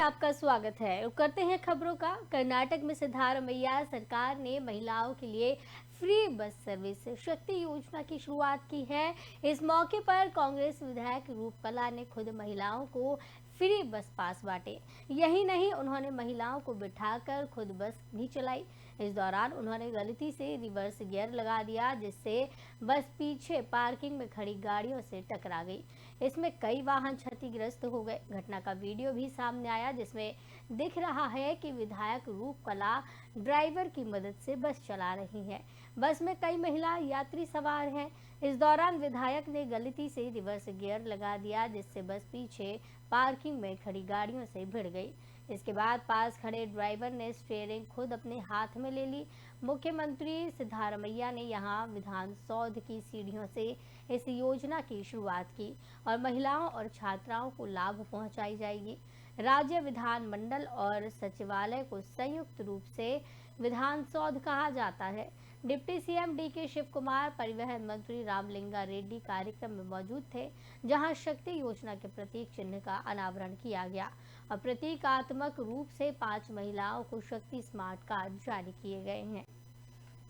आपका स्वागत है। करते हैं खबरों का। कर्नाटक में सिद्धारमैया सरकार ने महिलाओं के लिए फ्री बस सर्विस शक्ति योजना की शुरुआत की है। इस मौके पर कांग्रेस विधायक रूपकला ने खुद महिलाओं को फ्री बस पास बांटे। यही नहीं, उन्होंने महिलाओं को बिठाकर खुद बस भी चलाई। इस दौरान उन्होंने गलती से रिवर्स गियर लगा दिया, जिससे बस पीछे पार्किंग में खड़ी गाड़ियों से टकरा गई। इसमें कई वाहन क्षतिग्रस्त हो गए। घटना का वीडियो भी सामने आया, जिसमें दिख रहा है कि विधायक रूपकला ड्राइवर की मदद से बस चला रही हैं। बस में कई महिला यात्री सवार हैं। इस दौरान विधायक ने गलती से रिवर्स गियर लगा दिया, जिससे बस पीछे पार्किंग में खड़ी गाड़ियों से भिड़ गई। इसके बाद पास खड़े ड्राइवर ने स्टीयरिंग खुद अपने हाथ में ले ली। मुख्यमंत्री सिद्धारमैया ने यहां विधान सौध की सीढ़ियों से इस योजना की शुरुआत की और महिलाओं और छात्राओं को लाभ पहुंचाई जाएगी। राज्य विधान मंडल और सचिवालय को संयुक्त रूप से विधान सौध कहा जाता है। डिप्टी सीएम डीके शिव कुमार, परिवहन मंत्री रामलिंगा रेड्डी कार्यक्रम में मौजूद थे, जहां शक्ति योजना के प्रतीक चिन्ह का अनावरण किया गया और प्रतीकात्मक रूप से 5 महिलाओं को शक्ति स्मार्ट कार्ड जारी किए गए हैं।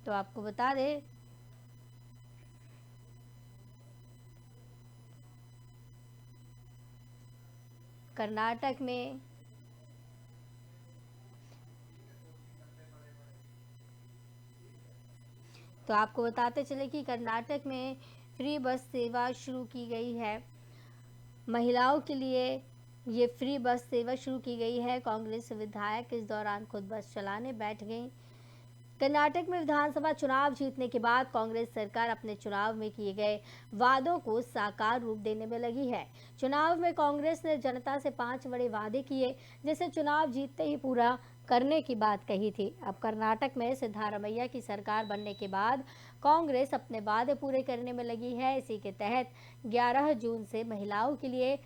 तो आपको बता दें, कर्नाटक में तो आपको बताते चले कि कर्नाटक में फ्री बस सेवा शुरू की गई है। महिलाओं के लिए ये फ्री बस सेवा शुरू की गई है। कांग्रेस विधायक इस दौरान खुद बस चलाने बैठ गई। कर्नाटक में विधानसभा चुनाव जीतने के बाद कांग्रेस सरकार अपने चुनाव में किए गए वादों को साकार रूप देने में लगी है। चुनाव में कांग्रेस ने जनता से 5 बड़े वादे किए, जिसे चुनाव जीतते ही पूरा करने की बात कही थी। अब कर्नाटक में सिद्धारमैया की सरकार बनने के बाद कांग्रेस अपने वादे पूरे करने में लगी है। इसी के तहत 11 जून से महिलाओं के लिए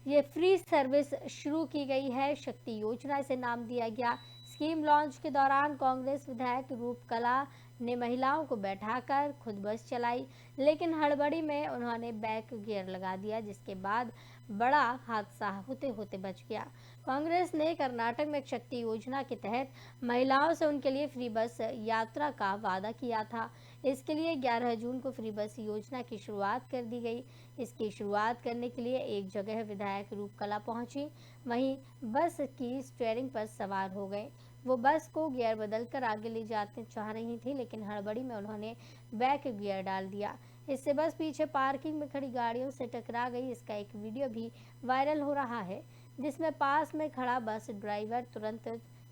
ये फ्री सर्विस शुरू की गई है। शक्ति योजना इसे नाम दिया गया। स्कीम लॉन्च के दौरान कांग्रेस विधायक रूपकला ने महिलाओं को बैठाकर खुद बस चलाई, लेकिन हड़बड़ी में उन्होंने बैक गियर लगा दिया, जिसके बाद बड़ा हादसा होते होते बच गया। कांग्रेस ने कर्नाटक में शक्ति योजना के तहत महिलाओं से उनके लिए फ्री बस यात्रा का वादा किया था। इसके लिए 11 जून को फ्री बस योजना की शुरुआत कर दी गई। इसकी शुरुआत करने के लिए एक जगह विधायक रूपकला पहुंची, वहीं बस की स्टीयरिंग पर सवार हो गए। वो बस को गियर बदलकर आगे ले जाते चाह रही थी, लेकिन हड़बड़ी में उन्होंने बैक गियर डाल दिया। इससे बस पीछे पार्किंग में खड़ी गाड़ियों से टकरा गई। इसका एक वीडियो भी वायरल हो रहा है, जिसमें पास में खड़ा बस ड्राइवर तुरंत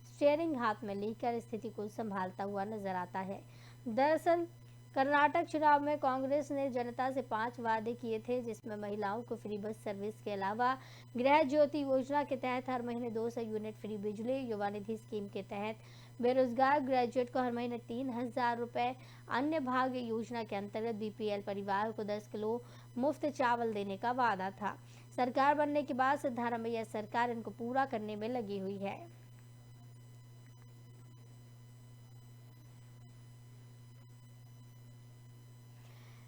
स्टीयरिंग हाथ में लेकर स्थिति को संभालता हुआ नजर आता है। दरअसल कर्नाटक चुनाव में कांग्रेस ने जनता से 5 वादे किए थे, जिसमें महिलाओं को फ्री बस सर्विस के अलावा गृह ज्योति योजना के तहत हर महीने 200 यूनिट फ्री बिजली, युवा निधि स्कीम के तहत बेरोजगार ग्रेजुएट को हर महीने 3000 रुपए, अन्य भाग्य योजना के अंतर्गत बीपीएल परिवार को 10 किलो मुफ्त चावल देने का वादा था। सरकार बनने के बाद सिद्धारमैया सरकार इनको पूरा करने में लगी हुई है।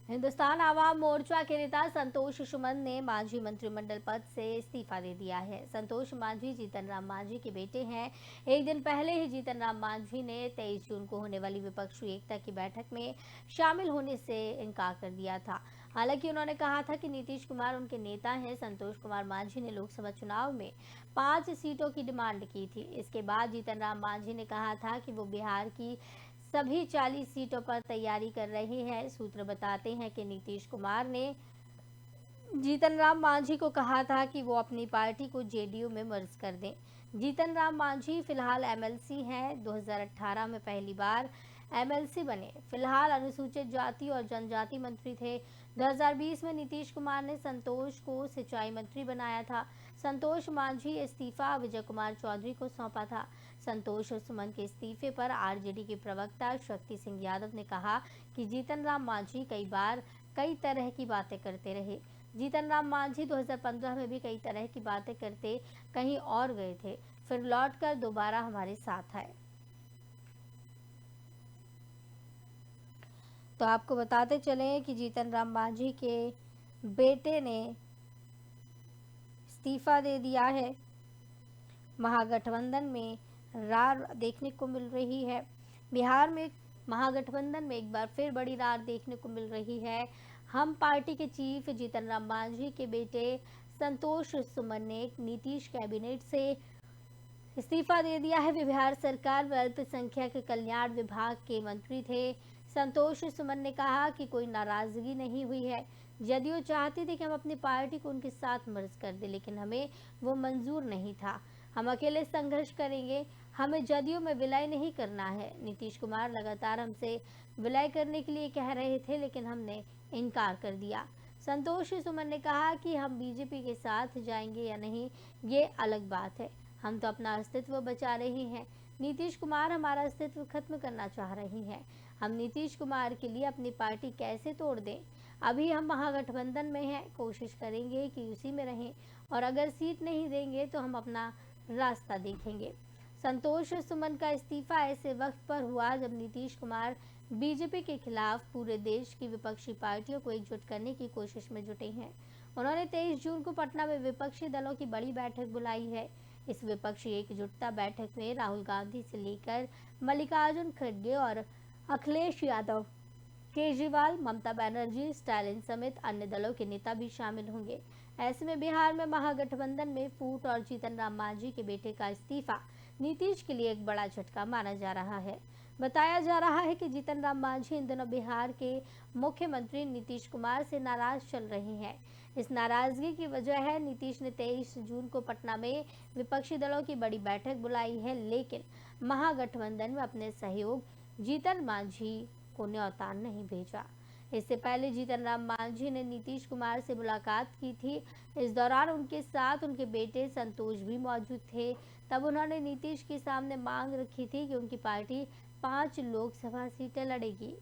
हिंदुस्तान आवाम मोर्चा के नेता संतोष सुमन ने मांझी मंत्रिमंडल पद से इस्तीफा दे दिया है। संतोष मांझी जीतन राम मांझी के बेटे हैं। एक दिन पहले ही जीतन राम मांझी ने 23 जून को होने वाली विपक्षी एकता की बैठक में शामिल होने से इनकार कर दिया था। हालांकि उन्होंने कहा था कि नीतीश कुमार उनके नेता हैं। संतोष कुमार मांझी ने लोकसभा चुनाव में 5 सीटों की डिमांड की थी। इसके बाद जीतन राम मांझी ने कहा था कि वो बिहार की सभी 40 सीटों पर तैयारी कर रहे हैं। सूत्र बताते हैं कि नीतीश कुमार ने जीतन राम मांझी को कहा था कि वो अपनी पार्टी को जेडीयू में मर्ज कर दें। जीतन राम मांझी फिलहाल एमएलसी हैं। 2018 में पहली बार एमएलसी बने। फिलहाल अनुसूचित जाति और जनजाति मंत्री थे। 2020 में नीतीश कुमार ने संतोष को सिंचाई मंत्री बनाया था। संतोष मांझी इस्तीफा विजय कुमार चौधरी को सौंपा था। संतोष सुमन के इस्तीफे पर आरजेडी के प्रवक्ता शक्ति सिंह यादव ने कहा कि जीतन राम मांझी कई बार कई तरह की बातें करते रहे। जीतन राम मांझी 2015 में भी कई तरह की बातें करते कहीं और गए थे, फिर लौटकर दोबारा हमारे साथ आए। तो आपको बताते चले कि जीतन राम मांझी के बेटे ने इस्तीफा दे दिया है। महागठबंधन में रार देखने को मिल रही है। बिहार में महागठबंधन में एक बार फिर बड़ी रार देखने को मिल रही है। हम पार्टी के चीफ जीतन राम मांझी के बेटे संतोष सुमन ने नीतीश कैबिनेट से इस्तीफा दे दिया है। वे बिहार सरकार में अल्पसंख्यक कल्याण विभाग के मंत्री थे। संतोष सुमन ने कहा कि कोई नाराजगी नहीं हुई है। जदयू चाहती थी कि हम अपनी पार्टी को उनके साथ मर्ज कर दें, लेकिन हमें वो मंजूर नहीं था। हम अकेले संघर्ष करेंगे, हमें जदयू में विलय नहीं करना है। नीतीश कुमार लगातार हमसे विलय करने के लिए कह रहे थे, लेकिन हमने इनकार कर दिया। संतोष सुमन ने कहा कि हम बीजेपी के साथ जाएंगे या नहीं, ये अलग बात है। हम तो अपना अस्तित्व बचा रहे हैं। नीतीश कुमार हमारा अस्तित्व खत्म करना चाह रहे हैं। हम नीतीश कुमार के लिए अपनी पार्टी कैसे तोड़ दें? अभी हम महागठबंधन में हैं, कोशिश करेंगे कि उसी में रहें, और अगर सीट नहीं देंगे तो हम अपना रास्ता देखेंगे। संतोष सुमन का इस्तीफा ऐसे वक्त पर हुआ जब नीतीश कुमार बीजेपी के खिलाफ पूरे देश की विपक्षी पार्टियों को एकजुट करने की कोशिश में जुटे हैं। उन्होंने 23 जून को पटना में विपक्षी दलों की बड़ी बैठक बुलाई है। इस विपक्षी एकजुटता बैठक में राहुल गांधी से लेकर मल्लिकार्जुन खड़गे और अखिलेश यादव, केजरीवाल, ममता बनर्जी, स्टालिन समेत अन्य दलों के नेता भी शामिल होंगे। ऐसे में बिहार में महागठबंधन में फूट और जीतन राम मांझी के बेटे का इस्तीफा नीतीश के लिए एक बड़ा झटका माना जा रहा है। बताया जा रहा है कि जीतन राम मांझी इन दिनों बिहार के मुख्यमंत्री नीतीश कुमार से नाराज चल रहे हैं। इस नाराजगी की वजह है नीतीश ने 23 जून को पटना में विपक्षी दलों की बड़ी बैठक बुलाई है, लेकिन महागठबंधन में अपने सहयोग जीतन मांझी को न्योता नहीं भेजा। इससे पहले जीतन राम मांझी ने नीतीश कुमार से मुलाकात की थी। इस दौरान उनके साथ उनके बेटे संतोष भी मौजूद थे। तब उन्होंने नीतीश के सामने मांग रखी थी कि उनकी पार्टी 5 लोकसभा सीटें लड़ेगी।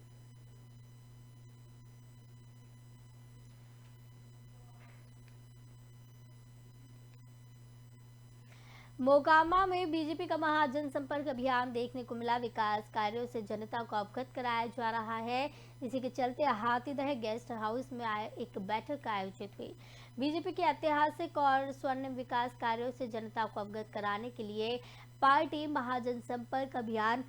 मोकामा में बीजेपी का महाजनसंपर्क अभियान देखने को मिला। विकास कार्यों से जनता को अवगत कराया जा रहा है। इसी के चलते हाथीदह गेस्ट हाउस में एक बैठक आयोजित हुई। बीजेपी के ऐतिहासिक और स्वर्णिम विकास कार्यों से जनता को अवगत कराने के लिए पार्टी महाजनसंपर्क अभियान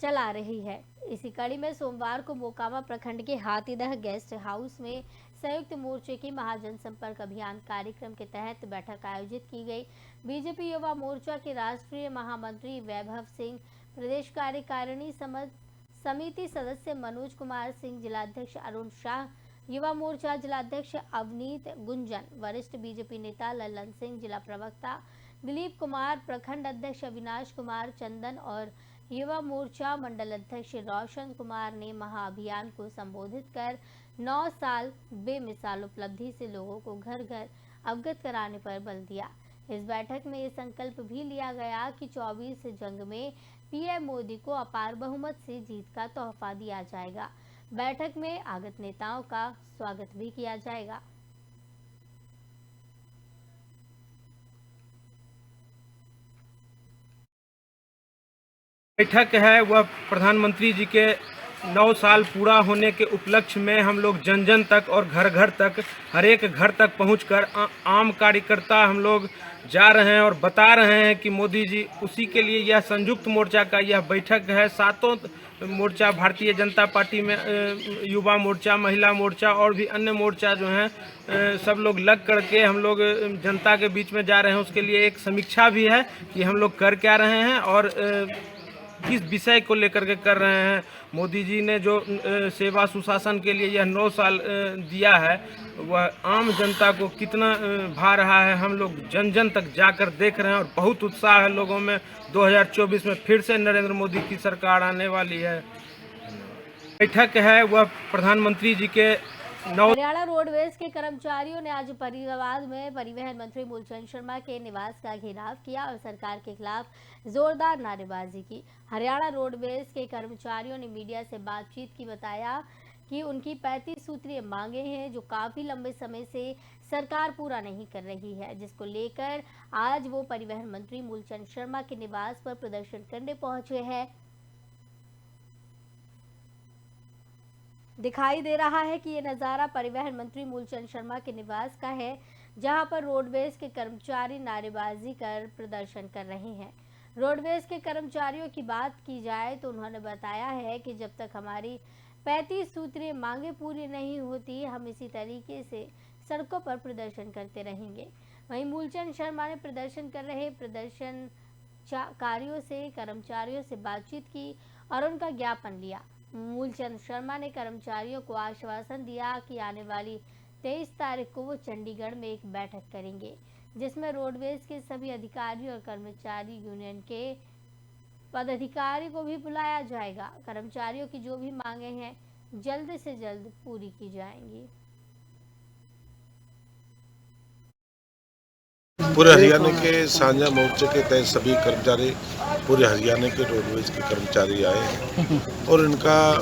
चला रही है। इसी कड़ी में सोमवार को मोकामा प्रखंड के हाथीदह गेस्ट हाउस में संयुक्त मोर्चे की महाजनसंपर्क अभियान कार्यक्रम के तहत बैठक आयोजित की गई। बीजेपी युवा मोर्चा के राष्ट्रीय महामंत्री वैभव सिंह, प्रदेश कार्यकारिणी समिति सदस्य मनोज कुमार सिंह, जिलाध्यक्ष अरुण शाह, युवा मोर्चा जिलाध्यक्ष अवनीत गुंजन, वरिष्ठ बीजेपी नेता लल्लन सिंह, जिला प्रवक्ता दिलीप कुमार, प्रखंड अध्यक्ष अविनाश कुमार चंदन और युवा मोर्चा मंडल अध्यक्ष रोशन कुमार ने महाअभियान को संबोधित कर 9 साल बेमिसाल उपलब्धि से लोगों को घर घर अवगत कराने पर बल दिया। इस बैठक में ये संकल्प भी लिया गया कि 24 जंग में पीएम मोदी को अपार बहुमत से जीत का तोहफा दिया जाएगा। बैठक में आगत नेताओं का स्वागत भी किया जाएगा। बैठक है वह प्रधानमंत्री जी के 9 साल पूरा होने के उपलक्ष्य में हम लोग जन जन तक और घर घर तक, हर एक घर तक पहुंचकर आम कार्यकर्ता हम लोग जा रहे हैं और बता रहे हैं कि मोदी जी, उसी के लिए यह संयुक्त मोर्चा का यह बैठक है। सातों मोर्चा, भारतीय जनता पार्टी में युवा मोर्चा, महिला मोर्चा और भी अन्य मोर्चा जो हैं, सब लोग लग करके हम लोग जनता के बीच में जा रहे हैं। उसके लिए एक समीक्षा भी है कि हम लोग कर क्या रहे हैं और किस विषय को लेकर के कर रहे हैं। मोदी जी ने जो सेवा सुशासन के लिए यह 9 साल दिया है, वह आम जनता को कितना भा रहा है, हम लोग जन जन तक जाकर देख रहे हैं और बहुत उत्साह है लोगों में। 2024 में फिर से नरेंद्र मोदी की सरकार आने वाली है। बैठक है वह प्रधानमंत्री जी के हरियाणा रोडवेज के कर्मचारियों ने आज फरीदाबाद में परिवहन मंत्री मूलचंद शर्मा के निवास का घेराव किया और सरकार के खिलाफ जोरदार नारेबाजी की। हरियाणा रोडवेज के कर्मचारियों ने मीडिया से बातचीत की बताया कि उनकी 35 सूत्रीय मांगे हैं जो काफी लंबे समय से सरकार पूरा नहीं कर रही है, जिसको लेकर आज वो परिवहन मंत्री मूलचंद शर्मा के निवास पर प्रदर्शन करने पहुंचे हैं। दिखाई दे रहा है कि ये नज़ारा परिवहन मंत्री मूलचंद शर्मा के निवास का है, जहां पर रोडवेज के कर्मचारी नारेबाजी कर प्रदर्शन कर रहे हैं। रोडवेज के कर्मचारियों की बात की जाए तो उन्होंने बताया है कि जब तक हमारी 35 सूत्रीय मांगे पूरी नहीं होती, हम इसी तरीके से सड़कों पर प्रदर्शन करते रहेंगे। वहीं मूलचंद शर्मा ने प्रदर्शन कर रहे प्रदर्शनकारियों से कर्मचारियों से बातचीत की और उनका ज्ञापन लिया। मूलचंद शर्मा ने कर्मचारियों को आश्वासन दिया कि आने वाली 23 तारीख को वो चंडीगढ़ में एक बैठक करेंगे, जिसमें रोडवेज के सभी अधिकारी और कर्मचारी यूनियन के पदाधिकारी को भी बुलाया जाएगा। कर्मचारियों की जो भी मांगे हैं जल्द से जल्द पूरी की जाएंगी। पूरे हरियाणा के साझा मोर्चे के तहत सभी कर्मचारी पूरे हरियाणा के रोडवेज के कर्मचारी आए हैं और इनका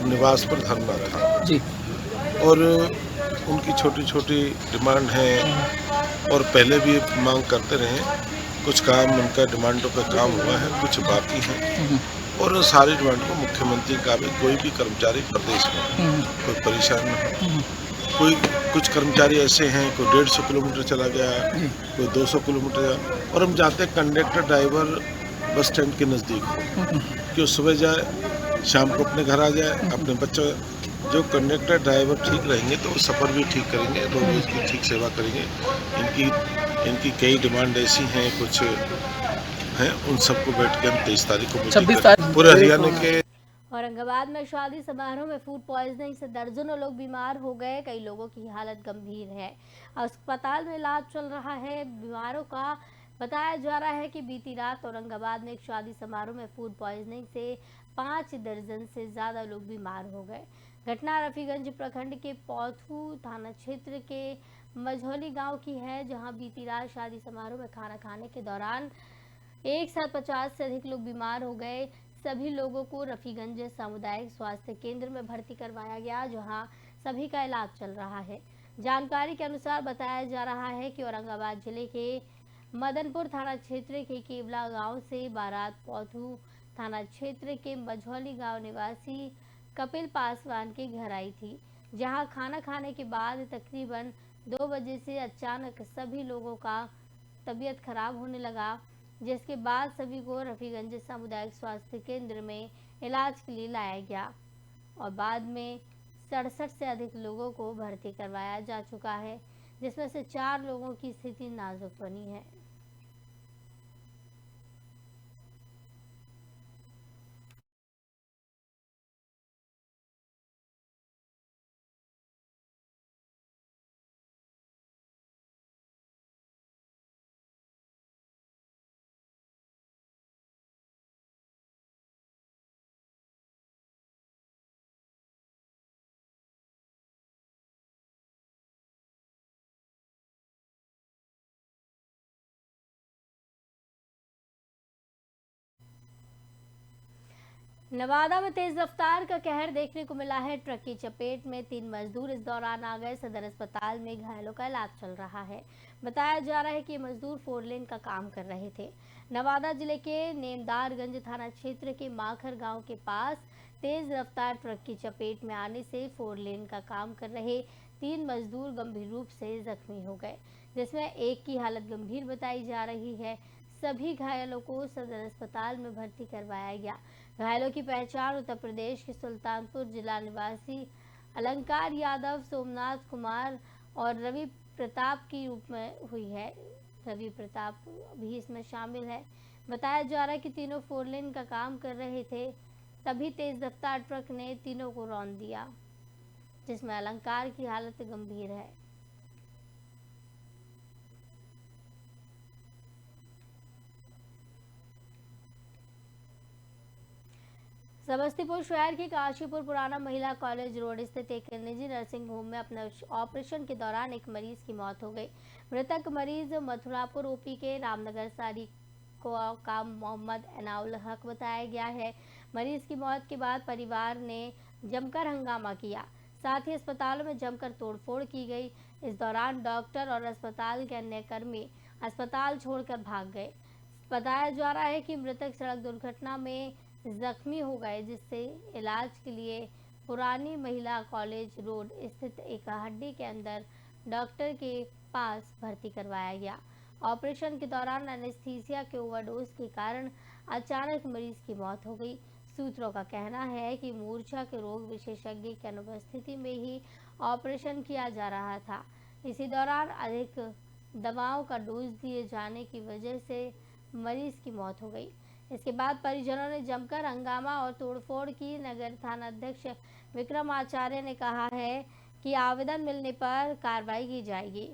निवास पर धरना था जी। और उनकी छोटी छोटी डिमांड है और पहले भी मांग करते रहे। कुछ काम उनका डिमांडों पे काम हुआ है, कुछ बाकी है और सारी डिमांड को मुख्यमंत्री का भी कोई भी कर्मचारी प्रदेश में कोई परेशान न हो। कोई कुछ कर्मचारी ऐसे हैं, कोई 150 किलोमीटर चला गया, कोई 200 किलोमीटर, और हम चाहते हैं कंडक्टर ड्राइवर बस स्टैंड के नज़दीक हो कि वो सुबह जाए शाम को अपने घर आ जाए। अपने बच्चे जो कंडक्टर ड्राइवर ठीक रहेंगे तो वो सफ़र भी ठीक करेंगे, रोडवेज की ठीक सेवा करेंगे। इनकी कई डिमांड ऐसी हैं, कुछ हैं, उन सबको बैठ के हम 23 तारीख को 26 तारीख पूरे हरियाणा के। औरंगाबाद में शादी समारोह में फूड पॉइजनिंग से दर्जनों लोग बीमार हो गए। कई लोगों की हालत गंभीर है, अस्पताल में इलाज चल रहा है। बीमारों का बताया जा रहा है कि बीती रात औरंगाबाद में एक शादी समारोह में फूड पॉइजनिंग से 5 दर्जन से ज्यादा लोग बीमार हो गए। घटना रफीगंज प्रखंड के पौथू थाना क्षेत्र के मझौली गांव की है, जहां बीती रात शादी समारोह में खाना खाने के दौरान एक साथ 50 से अधिक लोग बीमार हो गए। सभी लोगों को रफीगंज सामुदायिक स्वास्थ्य केंद्र में भर्ती करवाया गया, जहां सभी का इलाज चल रहा है। जानकारी के अनुसार बताया जा रहा है कि औरंगाबाद जिले के मदनपुर थाना क्षेत्र के केवला गांव से बारात पौथू थाना क्षेत्र के मझौली गांव निवासी कपिल पासवान के घर आई थी, जहां खाना खाने के बाद तकरीबन 2 बजे से अचानक सभी लोगों का तबीयत खराब होने लगा, जिसके बाद सभी को रफीगंज सामुदायिक स्वास्थ्य केंद्र में इलाज के लिए लाया गया और बाद में 67 से अधिक लोगों को भर्ती करवाया जा चुका है, जिसमें से 4 लोगों की स्थिति नाजुक बनी है। नवादा में तेज रफ्तार का कहर देखने को मिला है। ट्रक की चपेट में 3 मजदूर इस दौरान आ गए। सदर अस्पताल में घायलों का इलाज चल रहा है। बताया जा रहा है कि ये मजदूर 4 लेन का काम कर रहे थे। नवादा जिले के नेमदारगंज थाना क्षेत्र के माखर गांव के पास तेज रफ्तार ट्रक की चपेट में आने से 4 लेन का काम कर रहे 3 मजदूर गंभीर रूप से जख्मी हो गए, जिसमें एक की हालत गंभीर बताई जा रही है। सभी घायलों को सदर अस्पताल में भर्ती करवाया गया। घायलों की पहचान उत्तर प्रदेश के सुल्तानपुर जिला निवासी अलंकार यादव, सोमनाथ कुमार और रवि प्रताप के रूप में हुई है। रवि प्रताप भी इसमें शामिल है। बताया जा रहा है कि तीनों 4 लेन का काम कर रहे थे, तभी तेज रफ्तार ट्रक ने तीनों को रौंद दिया, जिसमें अलंकार की हालत गंभीर है। समस्तीपुर शहर के काशीपुर पुराना महिला कॉलेज रोड स्थित एक निजी नर्सिंग होम में अपने ऑपरेशन के दौरान एक मरीज की मौत हो गई। मृतक मरीज मथुरापुर ओपी के रामनगर सारी का मोहम्मद एनाउल हक बताया गया है। मरीज की मौत के बाद परिवार ने जमकर हंगामा किया, साथ ही अस्पतालों में जमकर तोड़फोड़ की गई। इस दौरान डॉक्टर और अस्पताल के अन्य कर्मी अस्पताल छोड़कर भाग गए। बताया जा रहा है कि मृतक सड़क दुर्घटना में जख्मी हो गए, जिससे इलाज के लिए पुरानी महिला कॉलेज रोड स्थित एक हड्डी के अंदर डॉक्टर के पास भर्ती करवाया गया। ऑपरेशन के दौरान एनेस्थीसिया के ओवरडोज के कारण अचानक मरीज की मौत हो गई। सूत्रों का कहना है कि मूर्छा के रोग विशेषज्ञ की अनुपस्थिति में ही ऑपरेशन किया जा रहा था। इसी दौरान अधिक दवाओं का डोज दिए जाने की वजह से मरीज की मौत हो गई। इसके बाद परिजनों ने जमकर हंगामा और तोड़फोड़ की। नगर थाना अध्यक्ष विक्रम आचार्य ने कहा है कि आवेदन मिलने पर कार्रवाई की जाएगी।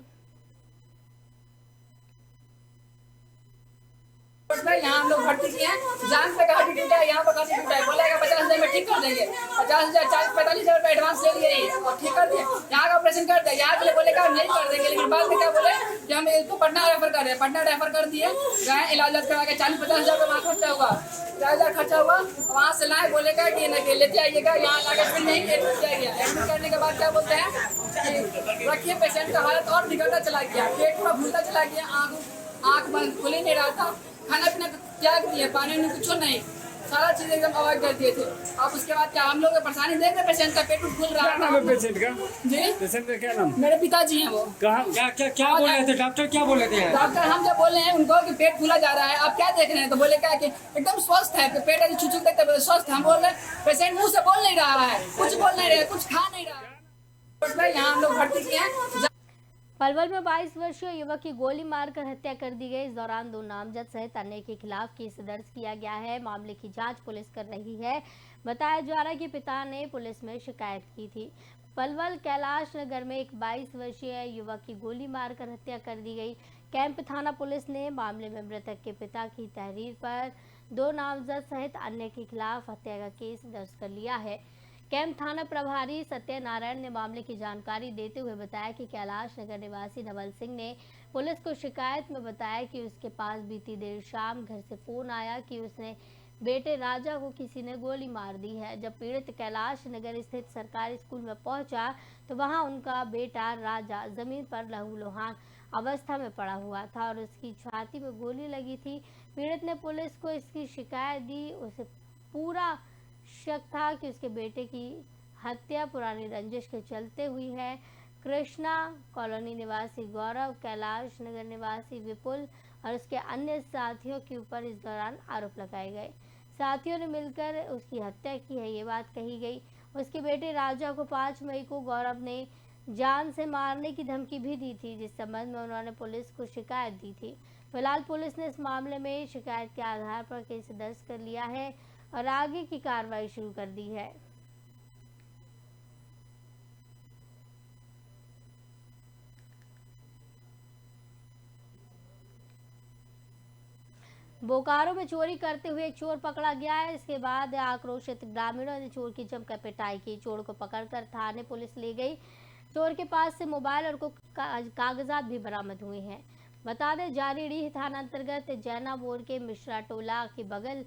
यहाँ हम लोग भर्ती किए हैं, जान पे कहा टूटा है, यहाँ पर कहा टूटा है, बोलेगा 50,000 में ठीक कर देंगे। 50,000 40-45,000 रुपये एडवांस ले लिए और ठीक कर दिए। यहाँ का ऑपरेशन कर दिया, यहाँ के लिए बोलेगा नहीं कर देंगे, लेकिन बाद में क्या बोले कि हम इसको पटना रेफर कर रहे हैं। पटना रेफर कर दिए, गए इलाज करा के 40-50,000 रुपये वहाँ खर्चा होगा, 50,000 खर्चा हुआ। वहाँ से लाए, बोलेगा कि लेते आइएगा, यहाँ लाके फिर नहीं एडमिट किया गया। एडमिट करने के बाद क्या बोलते हैं कि रखिए, पेशेंट का हालत और बिगड़ता चला गया, पेट पूरा फूलता चला गया, आँख बंद खुल ही नहीं रहा था, खाना पीना त्याग दिए, पानी में कुछ नहीं, सारा चीज एकदम अवॉइड कर दिए थे। अब उसके बाद क्या हम लोग परेशानी देख रहे, पेशेंट का पेट फूल रहा क्या नाम है पेशेंट का? जी पेशेंट का क्या नाम? मेरे पिताजी हैं वो। कहाँ क्या बोल रहे थे डॉक्टर? क्या बोल रहे थे? डॉक्टर हम जब बोल रहे हैं उनको कि पेट फूला जा रहा है, आप क्या देख रहे हैं, तो बोले क्या कि एकदम स्वस्थ है, पेट अभी छुचुक देखते बोले स्वस्थ। हम बोल रहे हैं पेशेंट मुँह से बोल नहीं रहा है, कुछ बोल नहीं रहे, कुछ खा नहीं रहा है। यहाँ हम लोग भर्ती किए हैं। पलवल में 22 वर्षीय युवक की गोली मारकर हत्या कर दी गई। इस दौरान 2 नामजद सहित अन्य के खिलाफ केस दर्ज किया गया है। मामले की जांच पुलिस कर रही है। बताया जा रहा है कि पिता ने पुलिस में शिकायत की थी। पलवल कैलाश नगर में एक 22 वर्षीय युवक की गोली मारकर हत्या कर दी गई। कैंप थाना पुलिस ने मामले में मृतक के पिता की तहरीर पर 2 नामजद सहित अन्य के खिलाफ हत्या का केस दर्ज कर लिया है। कैंप थाना प्रभारी सत्यनारायण ने मामले की जानकारी देते हुए बताया कि कैलाश नगर निवासी धवल सिंह ने पुलिस को शिकायत में बताया कि उसके पास बीती देर शाम घर से फोन आया कि उसने बेटे राजा को किसी ने गोली मार दी है। जब पीड़ित कैलाश नगर स्थित सरकारी स्कूल में पहुंचा तो वहां उनका बेटा राजा जमीन पर लहूलुहान अवस्था में पड़ा हुआ था और उसकी छाती में गोली लगी थी। पीड़ित ने पुलिस को इसकी शिकायत दी। उसे पूरा शक था कि उसके बेटे की हत्या पुरानी रंजिश के चलते हुई है। कृष्णा कॉलोनी निवासी गौरव, कैलाश नगर निवासी विपुल और उसके अन्य साथियों के ऊपर इस दौरान आरोप लगाए गए। साथियों ने मिलकर उसकी हत्या की है, ये बात कही गई। उसके बेटे राजा को 5 मई को गौरव ने जान से मारने की धमकी भी दी थी, जिस संबंध में उन्होंने पुलिस को शिकायत दी थी। फिलहाल पुलिस ने इस मामले में शिकायत के आधार पर केस दर्ज कर लिया है और आगे की कार्रवाई शुरू कर दी है। बोकारो में चोरी करते हुए एक चोर पकड़ा गया है। इसके बाद आक्रोशित ग्रामीणों ने चोर की जमकर पिटाई की। चोर को पकड़कर थाने पुलिस ले गई। चोर के पास से मोबाइल और कुछ कागजात भी बरामद हुए हैं। बता दें, जारीडीह थाना अंतर्गत जैना बोर के मिश्रा टोला के बगल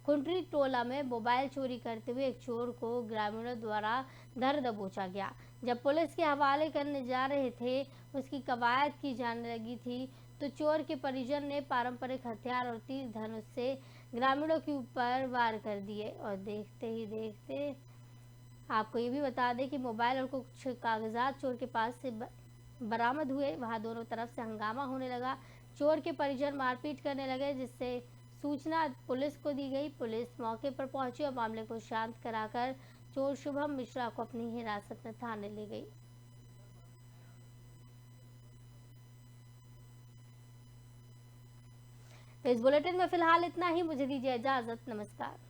खुंटरी टोला में मोबाइल चोरी करते हुए एक चोर को ग्रामीणों द्वारा धर दबोचा गया। जब पुलिस के हवाले करने जा रहे थे, उसकी कवायद की जाने लगी थी तो चोर के परिजन ने पारंपरिक हथियार और तीर धनुष से ग्रामीणों के ऊपर वार कर दिए। और देखते ही देखते आपको ये भी बता दें कि मोबाइल और कुछ कागजात चोर के पास से बरामद हुए। वहां दोनों तरफ से हंगामा होने लगा। चोर के परिजन मारपीट करने लगे, जिससे सूचना पुलिस को दी गई। पुलिस मौके पर पहुंची और मामले को शांत कराकर चोर शुभम मिश्रा को अपनी हिरासत में थाने ले गई। तो इस बुलेटिन में फिलहाल इतना ही। मुझे दीजिए इजाजत। नमस्कार।